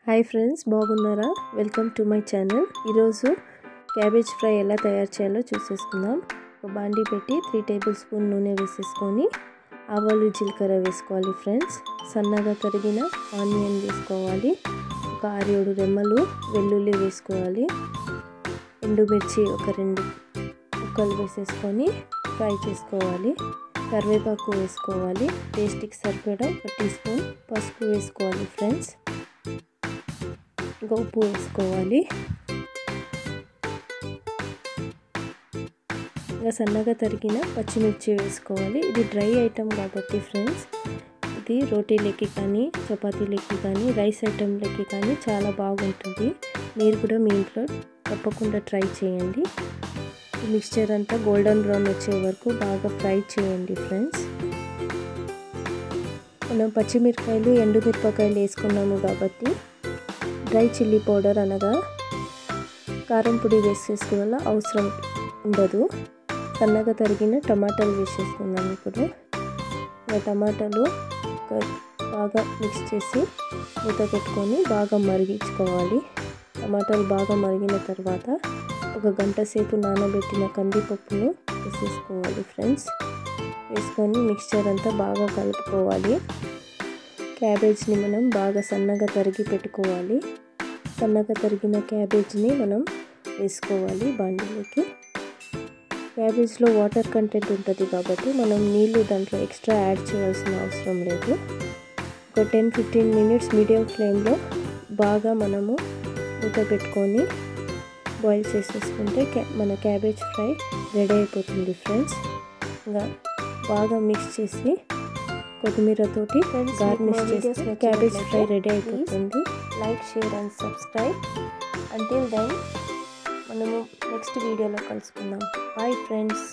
Hi friends, బాగున్నారా? Welcome to my channel. ఈరోజు cabbage fry ఎలా తయారు చేయాలో చూసేసుకుందాం. ఒక బాండీ పెట్టి 3 టేబుల్ స్పూన్ నూనె వేసేసుకొని ఆవాలు జీలకర్ర వేసుకోవాలి ఫ్రెండ్స్. సన్నగా తరిగిన ఆనియన్ వేసుకోవాలి. ఒక 6-7 రెమ్మలు వెల్లుల్లి వేసుకోవాలి. ఎండుమిర్చి ఒక 2 ముక్కలు వేసేసుకొని ఫ్రై చేసుకోవాలి. కరివేపాకు వేసుకోవాలి. టేస్ట్కి సరిపడా 1 టీ స్పూన్ పసుపు వేసుకోవాలి ఫ్రెండ్స్. ఉప్పు వేసుకోవాలి. ఇంకా సన్నగా తరిగిన పచ్చిమిర్చి వేసుకోవాలి. ఇది డ్రై ఐటమ్ కాబట్టి ఫ్రెండ్స్, ఇది రోటీలకి కానీ చపాతీలకి కానీ రైస్ ఐటమ్లకి కానీ చాలా బాగుంటుంది. మీరు కూడా మీ ఇంట్లో తప్పకుండా ట్రై చేయండి. ఈ మిక్స్చర్ అంతా గోల్డెన్ బ్రౌన్ వచ్చే వరకు బాగా ఫ్రై చేయండి ఫ్రెండ్స్. మనం పచ్చిమిరపకాయలు ఎండుమిరపకాయలు వేసుకున్నాము కాబట్టి డ్రై చిల్లీ పౌడర్ అనగా కారం పొడి వేసేసుకోవాల అవసరం ఉండదు. సన్నగా తరిగిన టమాటాలు వేసేసుకుందాం. ఇప్పుడు టమాటాలు బాగా మిక్స్ చేసి మూత పెట్టుకొని బాగా మరిగించుకోవాలి. టమాటాలు బాగా మరిగిన తర్వాత 1 గంట సేపు నానబెట్టిన కందిపప్పును వేసేసుకోవాలి ఫ్రెండ్స్. వేసుకొని మిక్స్చర్ అంతా బాగా కలుపుకోవాలి. క్యాబేజ్ని మనం బాగా సన్నగా తరిగి పెట్టుకోవాలి. సన్నగా తరిగిన క్యాబేజ్ని మనం వేసుకోవాలి బాండీలోకి. క్యాబేజ్లో వాటర్ కంటెంట్ ఉంటుంది కాబట్టి మనం నీళ్ళు దాంట్లో ఎక్స్ట్రా యాడ్ చేయాల్సిన అవసరం లేదు. ఒక 10-15 మినిట్స్ మీడియం ఫ్లేమ్లో బాగా మనము మూత పెట్టుకొని బాయిల్ చేసేసుకుంటే మన క్యాబేజ్ ఫ్రై రెడీ అయిపోతుంది ఫ్రెండ్స్. ఇంకా బాగా మిక్స్ చేసి కొత్తిమీరతోటి గార్నిష్ చేస్తే క్యాబేజ్ ఫ్రై రెడీ అయిపోతుంది. Like, share and subscribe. Until then మనము నెక్స్ట్ వీడియోలో కలుసుకుందాం. Bye friends.